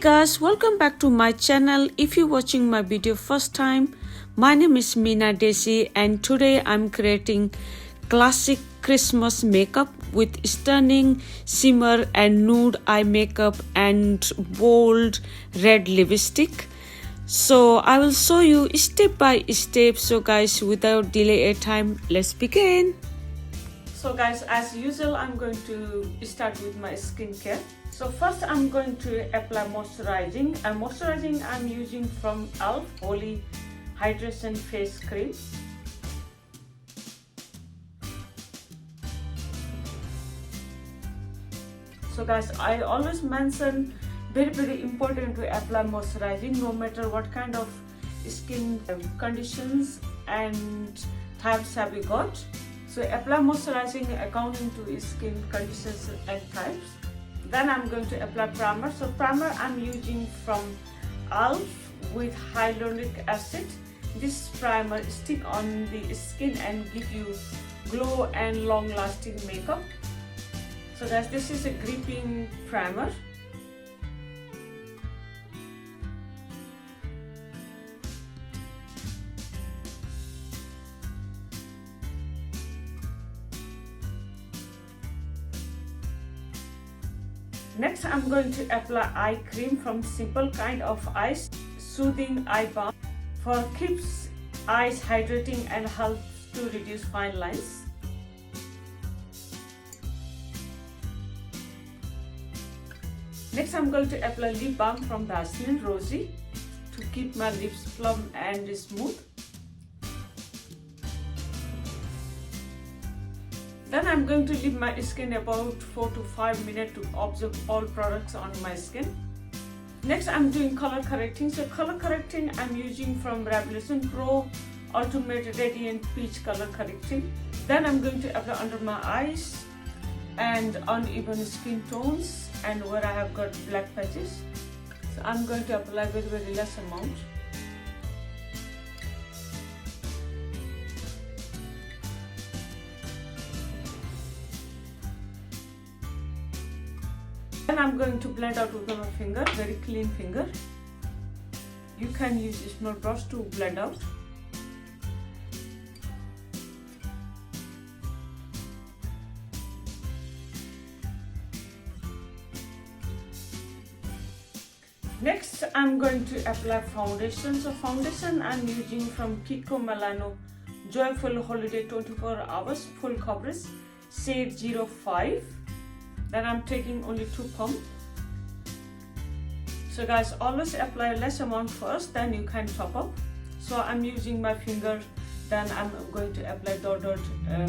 guys, welcome back to my channel. If you're watching my video first time, my name is Meena Dhesi and today I'm creating classic Christmas makeup with stunning shimmer and nude eye makeup and bold red lipstick. So I will show you step by step. So guys, without delay a time, let's begin. So guys, as usual, I'm going to start with my skincare. So first I'm going to apply moisturizing, and moisturizing I'm using from e.l.f. Holy Hydration Face Cream. So guys, I always mention very important to apply moisturizing no matter what kind of skin conditions and types have you got. So apply moisturizing according to skin conditions and types. Then I'm going to apply primer. So primer I'm using from e.l.f. with hyaluronic acid. This primer stick on the skin and give you glow and long lasting makeup. So guys, this is a gripping primer. Next, I'm going to apply eye cream from Simple Kind of Eyes Soothing Eye Balm for keeps eyes hydrating and helps to reduce fine lines. Next, I'm going to apply lip balm from Jasmin Rosy to keep my lips plump and smooth. Then I'm going to leave my skin about 4 to 5 minutes to absorb all products on my skin. Next, I'm doing color correcting. So color correcting I'm using from Revolution Pro Ultimate Radiant Peach Color Correcting. Then I'm going to apply under my eyes and uneven skin tones and where I have got black patches. So I'm going to apply very less amount. Then I'm going to blend out with my finger, very clean finger. You can use a small brush to blend out. Next, I'm going to apply foundation. So foundation I'm using from Kiko Milano Joyful Holiday 24 Hours Full Coverage Shade 05. Then I'm taking only 2 pumps. So guys, always apply less amount first, then you can top up. So I'm using my finger, then I'm going to apply dot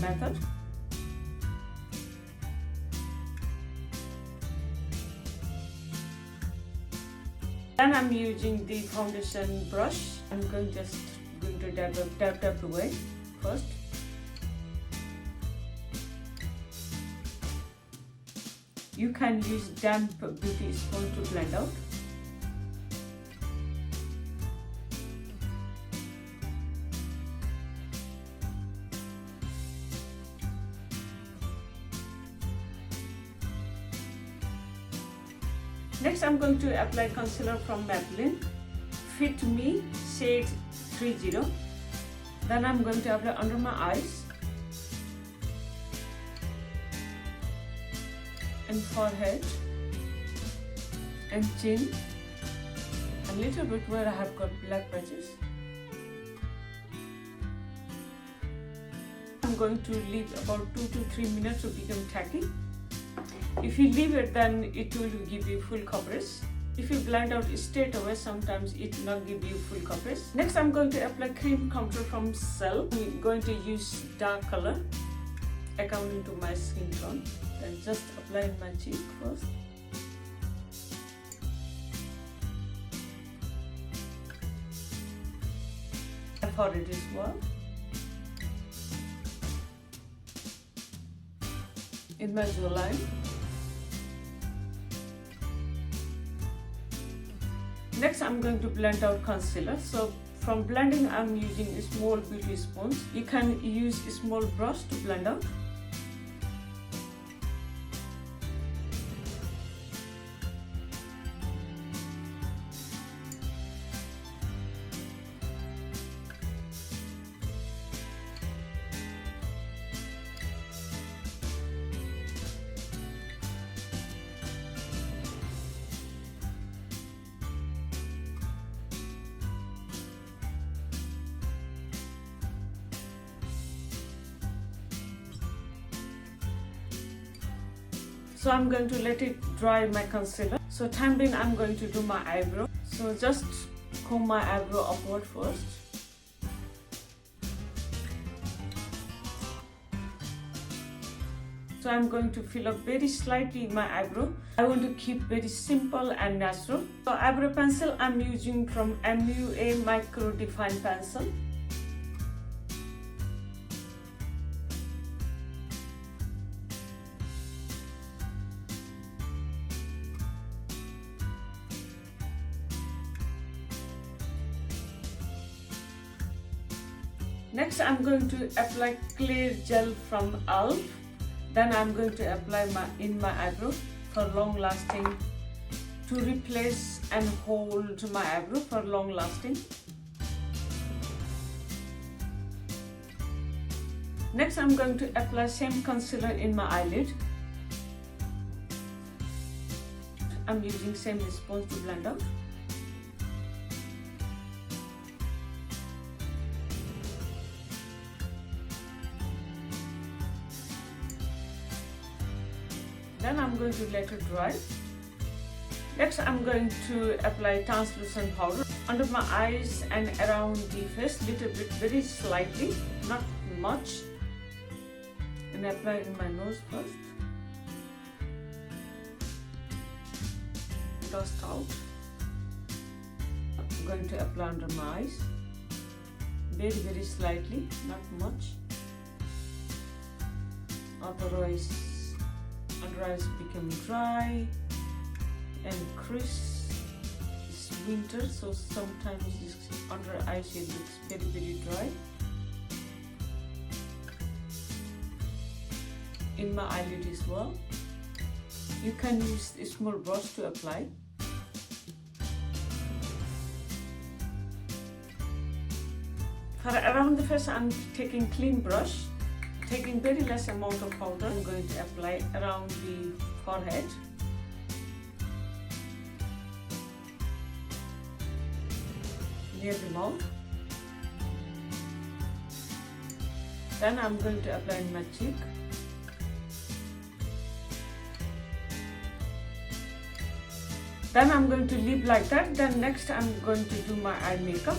method. Then I'm using the foundation brush. I'm going to dab away first. You can use damp beauty sponge to blend out. Next, I'm going to apply concealer from Maybelline Fit Me Shade 30. Then I'm going to apply under my eyes and forehead and chin, a little bit where I have got black patches. I'm going to leave about 2 to 3 minutes to become tacky. If you leave it, then it will give you full coverage. If you blend out straight away, sometimes it will not give you full coverage. Next, I'm going to apply cream contour from Cell. I'm going to use dark color according to my skin tone. Then just apply in my cheek first. Forehead as well. In my jawline. Next, I'm going to blend out concealer. So from blending, I'm using a small beauty sponge. You can use a small brush to blend out. So I'm going to let it dry my concealer. So time being, I'm going to do my eyebrow. So just comb my eyebrow upward first. So I'm going to fill up very slightly my eyebrow. I want to keep very simple and natural. So eyebrow pencil I'm using from MUA Micro Define Pencil. Next I'm going to apply clear gel from e.l.f. Then I'm going to apply in my eyebrow for long lasting, to replace and hold my eyebrow for long lasting. Next I'm going to apply same concealer in my eyelid. I'm using same sponge to blend out. Then I'm going to let it dry. Next I'm going to apply translucent powder under my eyes and around the face, little bit, very slightly, not much. And apply in my nose first. Dust out. I'm going to apply under my eyes, very slightly, not much. Otherwise under eyes become dry and crisp. It's winter, so sometimes this under eye shade looks very dry. In my eyelid as well. You can use a small brush to apply. For around the face, I'm taking clean brush. Taking very less amount of powder, I'm going to apply around the forehead. Near the mouth. Then I'm going to apply in my cheek. Then I'm going to leave like that. Then next I'm going to do my eye makeup.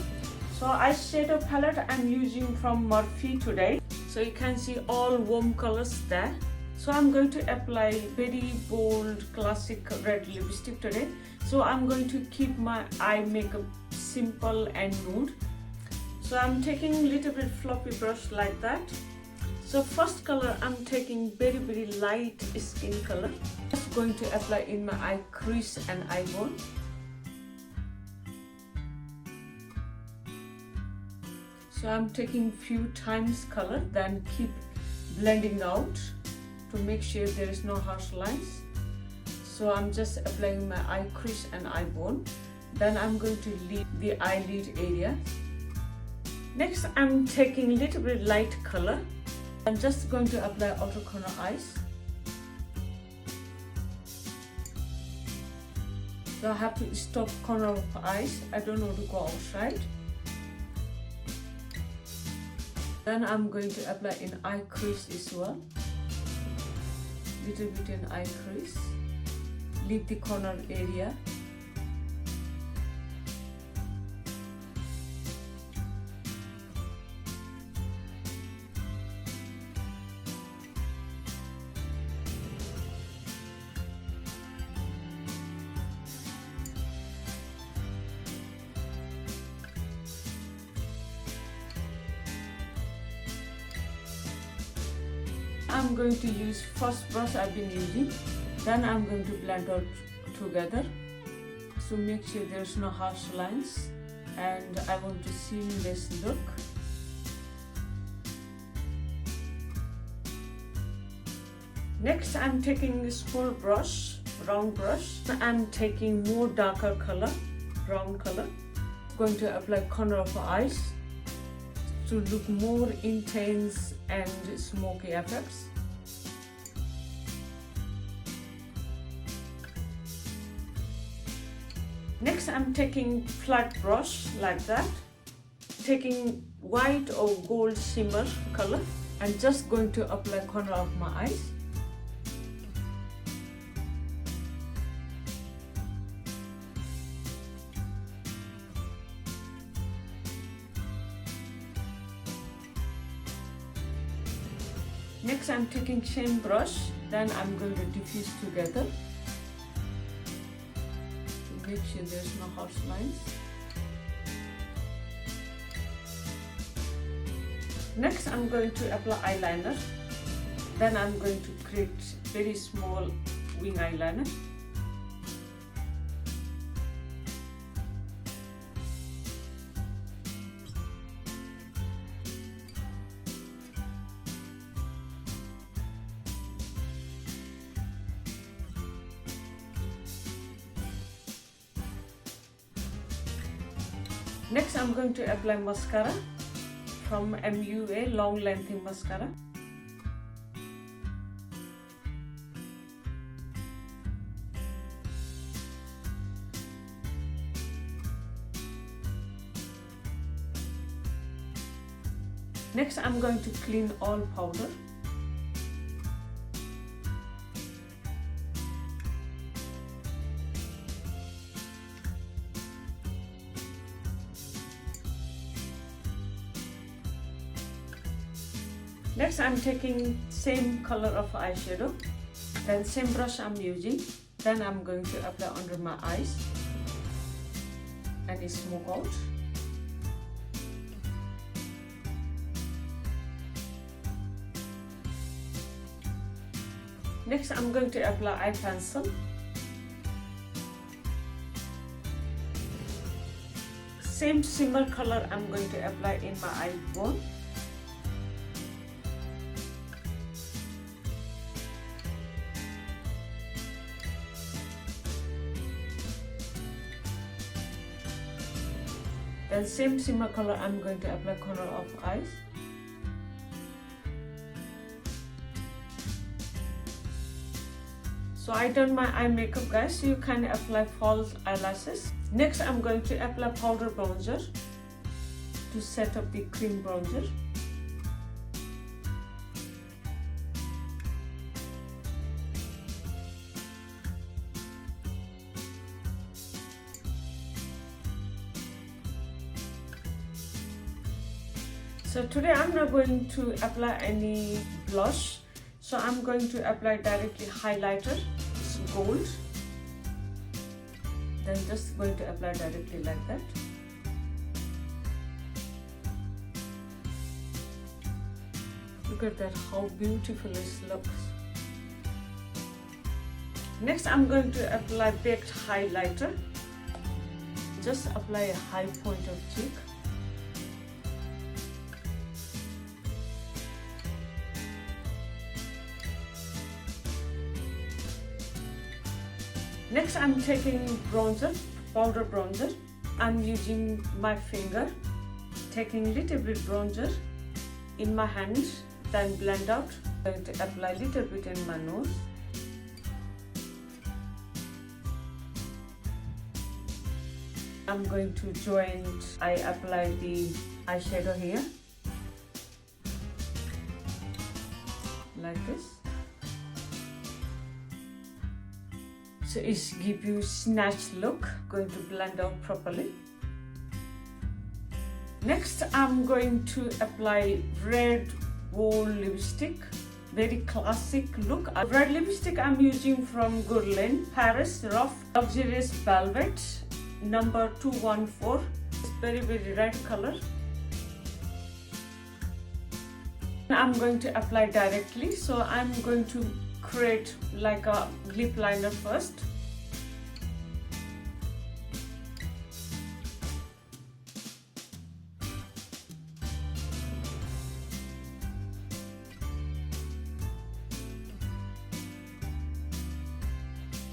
So eyeshadow palette I'm using from Murphy today. So you can see all warm colors there. So I'm going to apply very bold classic red lipstick today. So I'm going to keep my eye makeup simple and nude. So I'm taking a little bit floppy brush like that. So first color I'm taking very light skin color. Just going to apply in my eye crease and eye bone. So I'm taking few times color, then keep blending out to make sure there is no harsh lines. So I'm just applying my eye crease and eye bone. Then I'm going to leave the eyelid area. Next I'm taking a little bit light color. I'm just going to apply outer corner eyes. So I have to stop corner of eyes. I don't want to go outside. Then I'm going to apply in eye crease as well. Little bit in eye crease. Leave the corner area. I'm going to use first brush I've been using. Then I'm going to blend out together. So make sure there's no harsh lines. And I want to seamless look. Next I'm taking a small brush, round brush. I'm taking more darker color, brown color. Going to apply corner of eyes to look more intense and smoky effects. Next I'm taking flat brush like that, taking white or gold shimmer color and just going to apply corner of my eyes. Next I'm taking same brush, then I'm going to diffuse together to make sure there's no harsh lines. Next I'm going to apply eyeliner, then I'm going to create very small wing eyeliner. Next I'm going to apply mascara from MUA long lengthening mascara. Next I'm going to clean all powder. Next I'm taking same color of eyeshadow, then same brush I'm using, then I'm going to apply under my eyes and smoke out. Next I'm going to apply eye pencil. Same shimmer color I'm going to apply in my eye bone. Then same shimmer color I'm going to apply corner of eyes. So I done my eye makeup, guys, so you can apply false eyelashes. Next I'm going to apply powder bronzer to set up the cream bronzer. So today I'm not going to apply any blush, so I'm going to apply directly highlighter. It's gold. Then just going to apply directly like that. Look at that, how beautiful it looks. Next I'm going to apply baked highlighter. Just apply a high point of cheek. Next I'm taking bronzer, powder bronzer. I'm using my finger, taking little bit bronzer in my hands, then blend out. I'm going to apply little bit in my nose. I'm going to join, I apply the eyeshadow here, like this. So it's give you snatched look. Going to blend out properly. Next I'm going to apply red bold lipstick. Very classic look. Red lipstick I'm using from Guerlain Paris Rough Luxurious Velvet number 214. It's very red color. I'm going to apply directly, so I'm going to create like a lip liner first.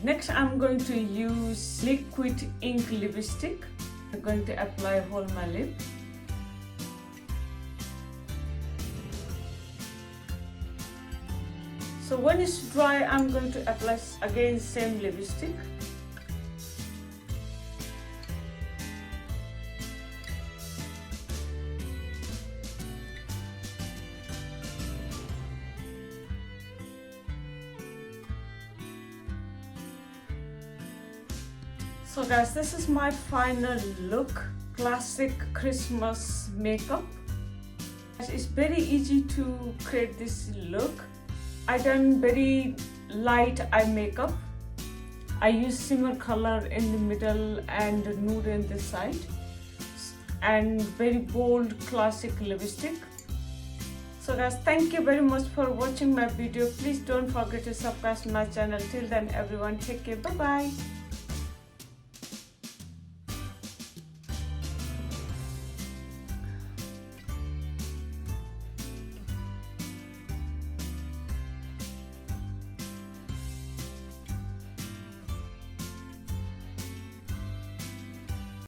Next I'm going to use liquid ink lipstick. I'm going to apply whole my lip. So when it's dry, I'm going to apply again same lipstick. So guys, this is my final look. Classic Christmas makeup. It's very easy to create this look. I done very light eye makeup. I use shimmer color in the middle and nude in the side, and very bold classic lipstick. So guys, thank you very much for watching my video. Please don't forget to subscribe my channel. Till then everyone, take care. Bye bye.